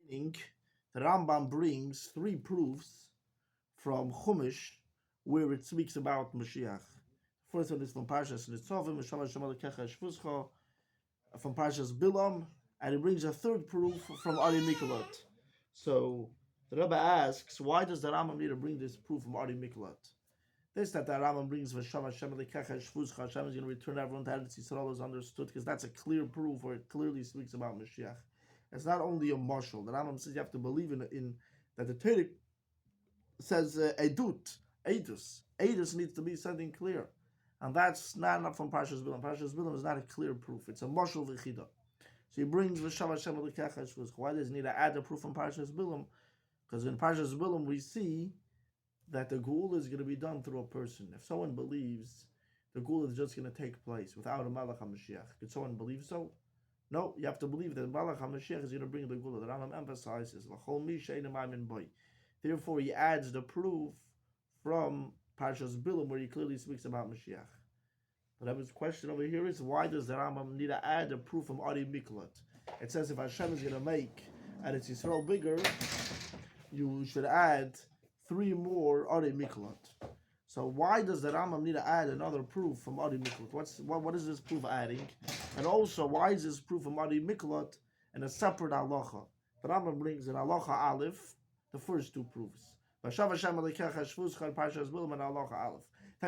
Meaning, the Rambam brings three proofs from Chumash where it speaks about Mashiach. First one is from Parshas Nitzavim, Mishama Shema Lekecha Shvuscha, from Parshas Bilam, and it brings a third proof from Ari Miklat. So the Rebbe asks, why does the Rambam need to bring this proof from Ari Miklat? This that the Rambam brings V'Shama Hashem Lekecha Shvuscha, Hashem is going to return everyone to Eretz Yisrael is understood because that's a clear proof where it clearly speaks about Mashiach. It's not only a marshal. The Rambam says you have to believe in that the Torah says edus needs to be something clear, and that's not enough from Parshas Bilam. Parshas Bilam is not a clear proof; it's a marshal v'chida. So he brings V'Shav Hashem L'Kecha Shvuscha. Why does he need to add a proof from Parshas Bilam? Because in Parshas Bilam we see that the Geula is going to be done through a person. If someone believes the Geula is just going to take place without a Malach HaMashiach, could someone believe so? No, you have to believe that Malach HaMashiach is going to bring the Geula. The Rambam emphasizes L'chol mi she'einu ma'amin boi. Therefore, he adds the proof from Parshas Bilam where he clearly speaks about Mashiach. But Rebbe's question over here is, why does the Rambam need to add a proof from Ari Miklat? It says if Hashem is going to make Eretz Yisrael bigger, you should add three more Ari Miklat. So why does the Rambam need to add another proof from Ari Miklat? What is this proof adding? And also, why is this proof from Ari Miklat in a separate halacha? The Rambam brings in halacha Aleph the first two proofs. Then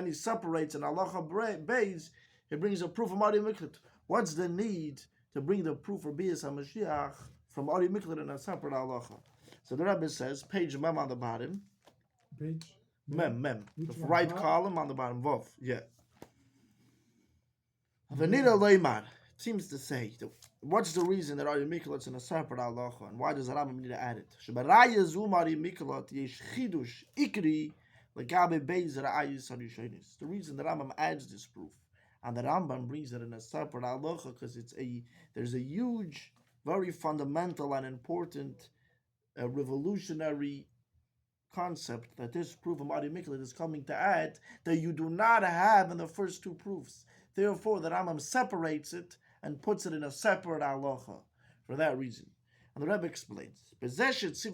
he separates in halacha beis. He brings a proof from Ari Miklat. What's the need to bring the proof for Bias HaMashiach from Ari Miklat in a separate halacha? So the Rebbe says, page mem on the bottom. Page? Mem. Which The one? right column on the bottom. Vov. Yeah. Venida Leimar seems to say, what's the reason that Ari Miklat's in a separate halacha, and why does the Rambam need to add it? Shebaraya zum Ari Miklat yesh chidush ikri legabe beis ra'ayis harishonis. The reason the Rambam adds this proof, and the Rambam brings it in a separate halacha, because there's a huge, very fundamental and important, revolutionary concept that this proof of Ari Miklat is coming to add that you do not have in the first two proofs. Therefore, the Rambam separates it and puts it in a separate halacha for that reason. And the Rebbe explains, if Eretz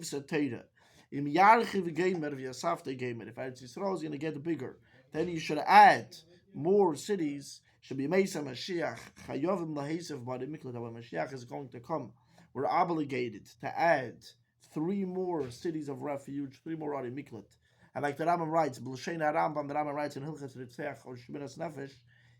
Yisrael is going to get bigger, then you should add more cities. Should be Mesa Mashiach Chayovim Lahesef Bari Miklat. When Mashiach is going to come, we're obligated to add three more cities of refuge, three more Ari Miklat. And like the Rambam writes, B'Lashem HaRambam, the Rambam writes in Hilchas Ritzeach or Shmiras Nefesh,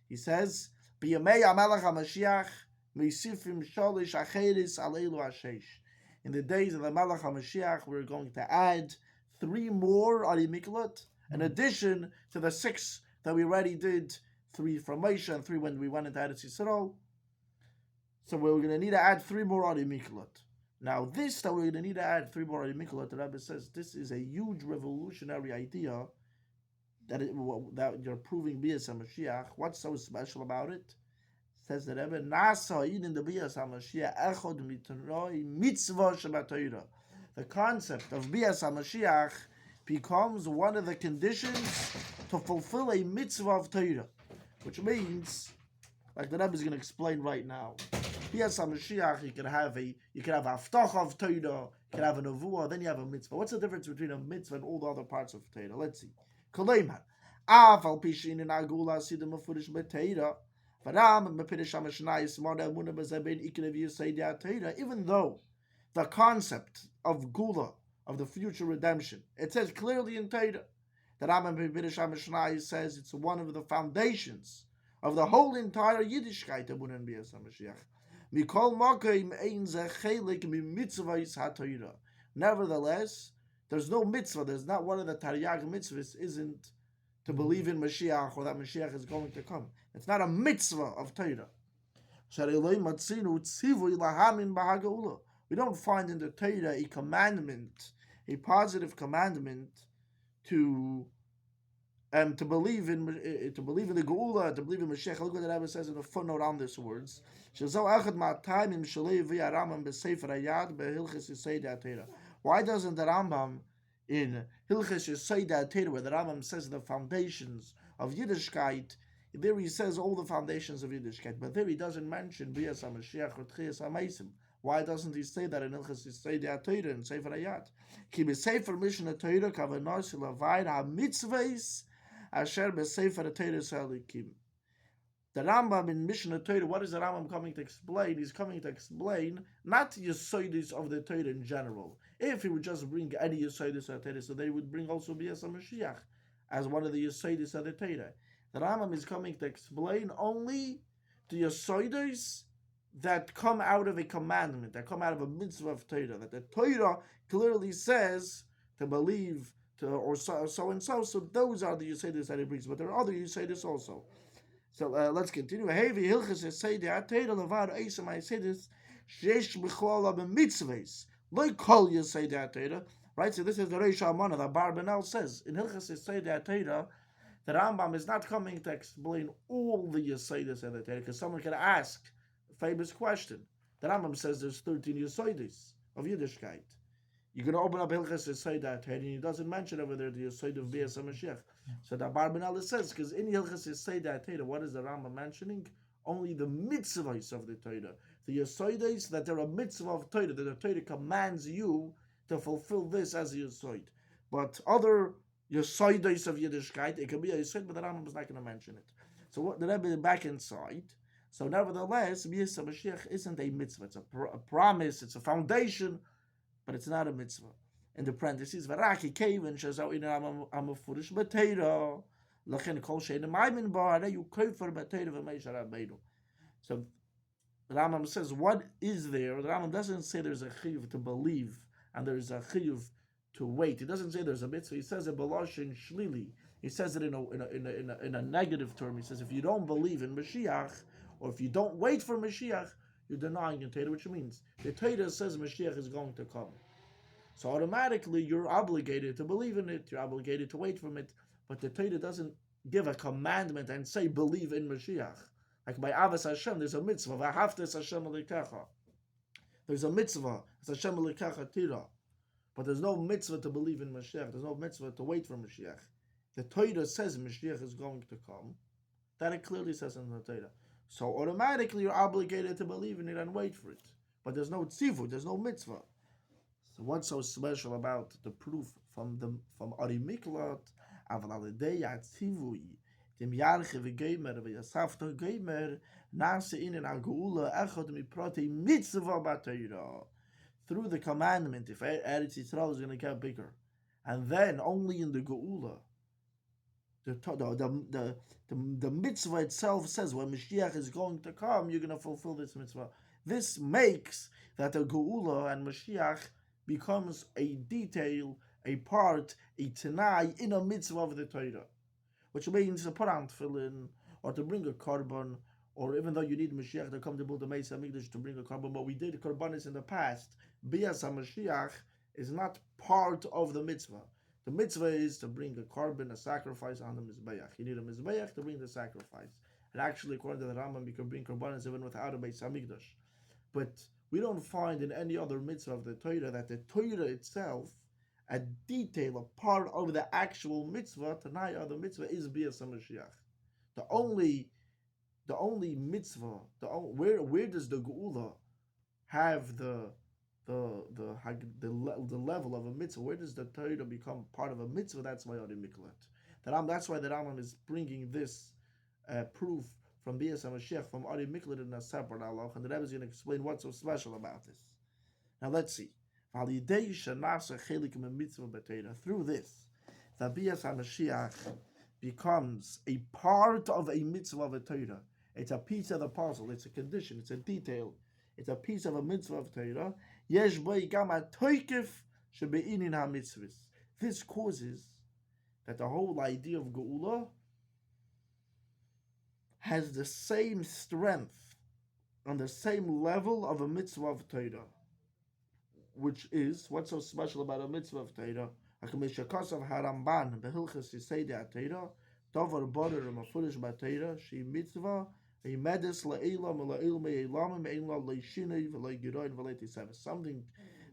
he says, B'Yamei HaMelech HaMashiach Meisifim Sholish Acheris Aleilu Hashesh. In the days of the Melech HaMashiach, we're going to add three more Ari Miklat, in addition to the six that we already did, three from Moshe and three when we went into Eretz Yisrael. So we're going to need to add three more Ari Miklat. Now this that we're going to need to add three more Ari Miklat, the Rebbe says this is a huge revolutionary idea that you're proving Bias HaMashiach. What's so special about it? Says the Rebbe, Nasa in the Bias HaMashiach echod mitroi mitzvah shebatayra. The concept of Bias HaMashiach becomes one of the conditions to fulfill a mitzvah of Torah, which means, like the Rebbe is going to explain right now, Bias HaMashiach, you can have haftacha of Torah, you can have a nevuah, then you have a mitzvah. What's the difference between a mitzvah and all the other parts of Torah? Let's see. Koleiman, afal pishin in agula sidim mefurish beTorah. Even though the concept of Gula, of the future redemption, it says clearly in Torah that Rambam B'Pirish HaMashnai says it's one of the foundations of the whole entire Yiddishkeit of Bunen Bias HaMashiach. Mikol Makim Ein Ze Chelik Mitzvahs HaTorah. Nevertheless, there's no mitzvah, there's not one of the Taryag mitzvahs isn't to believe in Mashiach or that Mashiach is going to come. It's not a mitzvah of Torah. We don't find in the Torah a commandment, a positive commandment to believe in the Geula, to believe in Mashiach. Look what the Rebbe says in the footnote on these words. Why doesn't the Rambam in Hilchas Yesodei Torah, where the Rambam says the foundations of Yiddishkeit, there he says all the foundations of Yiddishkeit, but there he doesn't mention Bias HaMashiach or Tchias HaMeisim. Why doesn't he say that in Ilchas Yisaydi HaTorah and Sefer Hayat? Ki b'Sefer Mishnah Torah kavanos l'avayid ha-mitzvahs asher b'Sefer HaTorah Salikim. The Rambam in Mishnah Torah, what is the Rambam coming to explain? He's coming to explain not the Yesodis of the Torah in general. If he would just bring any Yesodis of the Torah, so they would bring also Bias HaMashiach as one of the Yesodis of the Torah. The Rambam is coming to explain only the Yesodis that come out of a commandment, that come out of a mitzvah of Torah, that the Torah clearly says to believe to, or so and so. So those are the Yesodis that he brings. But there are other Yesodis also. So let's continue. Hevi hilchas Yesaydi HaTorah levar eisam Yesodis sheyesh b'chlala b'mitzvahs lo kol Yesaydi HaTorah. Right. So this is the Reish Amana that Barbanel says in hilchas Yesaydi HaTorah. The Rambam is not coming to explain all the Yesodis of the Torah, because someone can ask a famous question. The Rambam says there's 13 Yesodis of Yiddishkeit. You're going to open up Hilchas Yesaydi HaTorah, and he doesn't mention over there the Yesod of Bias HaMashiach. So the Barbanel says, because in Hilchas Yesaydi HaTorah, what is the Rambam mentioning? Only the mitzvahs of the Torah. The Yesodis, that they're a mitzvah of Torah, that the Torah commands you to fulfill this as a Yesod. But other Yesodis of Yiddishkeit, it can be a Yesod, but the Rambam is not going to mention it. So what the Rebbe back inside. So nevertheless, Bias HaMashiach isn't a mitzvah. It's a promise, it's a foundation, but it's not a mitzvah. In the parentheses, Varaki Kevin Shazau in Amafurish Batero, Lachen Kol Shein Maimin Bar, you Kofer Batero V'Meishar Rabbeinu. So the Rambam says, what is there? The Rambam doesn't say there's a chiyuv to believe and there's a chiyuv to wait. He doesn't say there's a mitzvah. He says a baloshin shlili. He says it in a negative term. He says if you don't believe in Mashiach, or if you don't wait for Mashiach, you're denying the Torah, which means the Torah says Mashiach is going to come. So automatically you're obligated to believe in it, you're obligated to wait for it, but the Torah doesn't give a commandment and say believe in Mashiach. Like by Avos Hashem, there's a mitzvah, V'ahavtes Hashem Elokecha. There's a mitzvah, it's Hashem Elokecha Tira. But there's no mitzvah to believe in Mashiach, there's no mitzvah to wait for Mashiach. The Torah says Mashiach is going to come, that it clearly says in the Torah. So automatically you're obligated to believe in it and wait for it. But there's no tzivut, there's no mitzvah. So what's so special about the proof from Ari Miklat, Aval Aledei Atzivui, Dem Yarche V'Geimer V'Yasafta Geimer, Nase Inen HaGeula Echad Miprati Mitzvah B'Torah. Through the commandment, if Eretz Yisrael is going to get bigger, and then only in the Geula, the mitzvah itself says when Mashiach is going to come, you're going to fulfill this mitzvah. This makes that the Geula and Mashiach becomes a detail, a part, a Tanai in a mitzvah of the Torah, which means to put on tefillin, or to bring a korban, or even though you need Mashiach to come to build the Meis HaMikdash to bring a korban, but we did korbanos in the past. Bias HaMashiach is not part of the mitzvah. The mitzvah is to bring a korban, a sacrifice on the Mizbeach. You need a Mizbeach to bring the sacrifice. And actually, according to the Rambam, you can bring korbanos even without a Beis HaMikdash. But we don't find in any other mitzvah of the Torah that the Torah itself, a detail, a part of the actual mitzvah, Tanai of the mitzvah, is Bias HaMashiach. The only mitzvah, where does the Geula have the level of a mitzvah? Where does the Torah become part of a mitzvah? That's why Ari Miklat. That's why the Rambam is bringing this proof from Bias HaMashiach from Ari Miklat in a separate halach, and the Rebbe is going to explain what's so special about this. Now let's see. Through this, the Bias HaMashiach becomes a part of a mitzvah of a Torah. It's a piece of the puzzle. It's a condition. It's a detail. It's a piece of a mitzvah of Torah. Yesh boi gam ha'toikef shebe'inin ha'mitzvahs. This causes that the whole idea of Geula has the same strength on the same level of a mitzvah of Torah. Which is, what's so special about a mitzvah of Torah? HaKameshakasav HaRamban Behilchas Yisaydi HaTorah Davar Barer Mafurish BaTorah She Mitzvah Medes La'elam La'el Me'elamim Eila Le'shinei V'Le'giroin V'Le'tisev. Something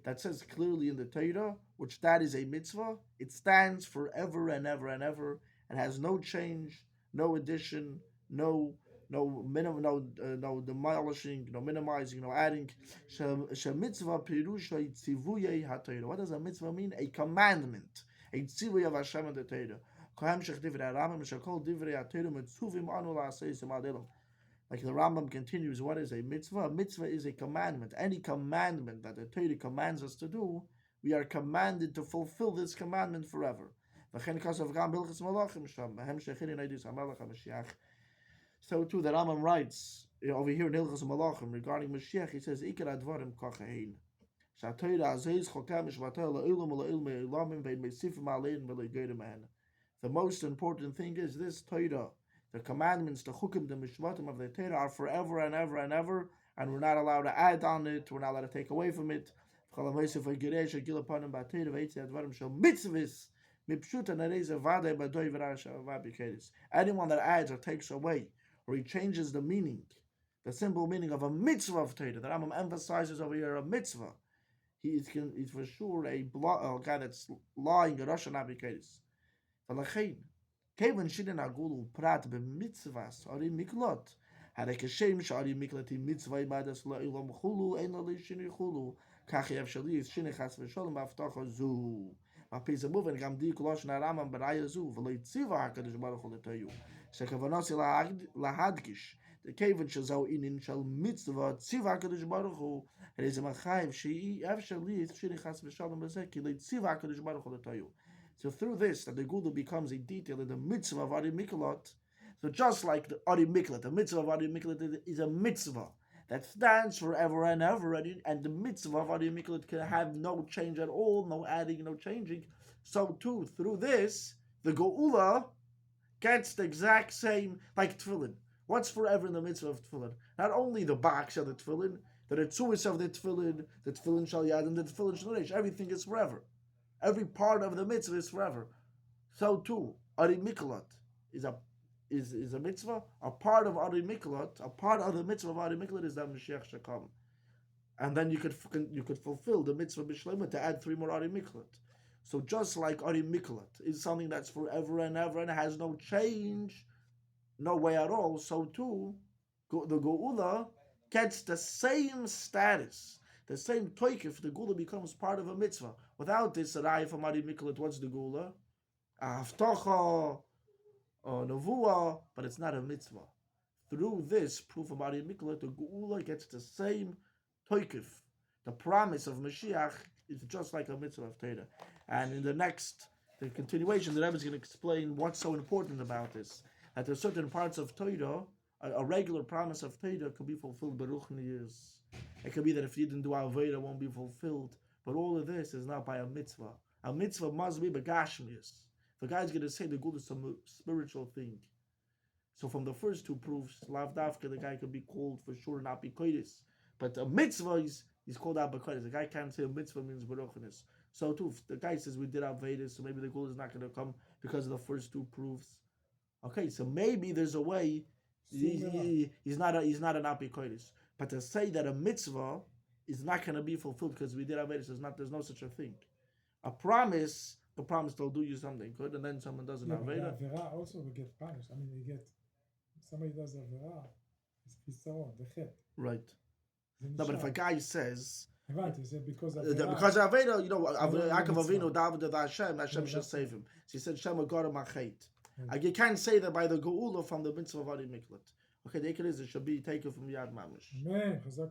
that says clearly in the Torah, which that is a mitzvah. It stands forever and ever and ever, and has no change, no addition, no no demolishing, no minimizing, no adding. Mitzvah pirusha tzivuyei haTorah. What does a mitzvah mean? A commandment. A tzivui of Hashem and the Torah. Kohem shech divrei Rambam shekol divrei haTorah mitzuvim anu la'aseisim adelam. Like the Rambam continues, what is a mitzvah? A mitzvah is a commandment. Any commandment that the Torah commands us to do, we are commanded to fulfill this commandment forever. So too, the Rambam writes over here in Hilchos Malachim regarding Mashiach, he says, "Ikar advarim kachahin." The most important thing is this Torah. The commandments, the chukim, the mishmatim of the Torah are forever and ever and ever, and we're not allowed to add on it, we're not allowed to take away from it. Anyone that adds or takes away, or he changes the meaning, the simple meaning of a mitzvah of Torah, the Rambam emphasizes over here a mitzvah, he's for sure a guy that's lying, a Rosh Hashanah. Kevin shidden agulu prat be mitzvahs ari miklot. Had keshem shari miklati mitzvah ibadas la'ilam chulu ein lishini chulu. Kach yev shali is shini chas v'sholem b'avtacha zu. Apis a move and gam di kolosh na Rambam b'raya zu v'loi tziva hakadosh baruch hu l'toyu. Shekavanos lahadgish. The Kevin shazau inin shal mitzvah tziva hakadosh baruch hu. It is a machayev she'i yev shali is shini chas v'sholem b'zeki loi tziva hakadosh baruch hu l'toyu. So through this, that the Gula becomes a detail in the mitzvah of Ari Miklot. So just like the Ari Miklot, the mitzvah of Ari Miklot is a mitzvah that stands forever and ever, and the mitzvah of Ari Miklot can have no change at all, no adding, no changing. So too, through this, the Geula gets the exact same, like Tefillin. What's forever in the mitzvah of Tefillin? Not only the box of the Tefillin, the Retzuis of the Tefillin Shal Yad, and the Tefillin Shal Reish, everything is forever. Every part of the mitzvah is forever. So too, Ari Miklot is a mitzvah. A part of Ari Miklot, a part of the mitzvah of Ari Miklot is that Mashiach shall come, and then you could fulfill the mitzvah b'shleima to add 3 more Ari Miklot. So just like Ari Miklot is something that's forever and ever and has no change, no way at all. So too, the Geula gets the same status. The same toikif, the Gula becomes part of a mitzvah. Without this, Arayah from Ari Miklot, what's the Gula? A haftacha, a nevuah, but it's not a mitzvah. Through this proof of Ari Miklot, the Gula gets the same toikif. The promise of Mashiach is just like a mitzvah of Torah. And in the continuation, the Rebbe is going to explain what's so important about this. That there are certain parts of Torah, a regular promise of Torah could be fulfilled by Ruchnius. It could be that if you didn't do Avodah, it won't be fulfilled. But all of this is not by a mitzvah. A mitzvah must be begashmius. The guy's going to say the good is some spiritual thing. So from the first 2 proofs, Lav Davka, the guy could be called for sure not be kodesh. But a mitzvah is called out kodesh. The guy can't say a mitzvah means beruchnis. So too, if the guy says we did Avodah, so maybe the goal is not going to come because of the first 2 proofs. Okay, so maybe there's a way he's not an api kodesh. But to say that a mitzvah is not going to be fulfilled because we did Avodah, there's no such a thing. A promise, the promise they'll do you something good, and then someone does an Avodah. Avera also will get punished. I mean, somebody does Avera, it's the chet. Right. No, but if a guy says, right, he said because of Avodah, Yaakov Avinu, David Hashem shall save him. So he said, Shem God Machet. You can't say that by the Geula from the mitzvah of Ari Miklot. Okay, the Ikar is it should be taken from Yad Mamish.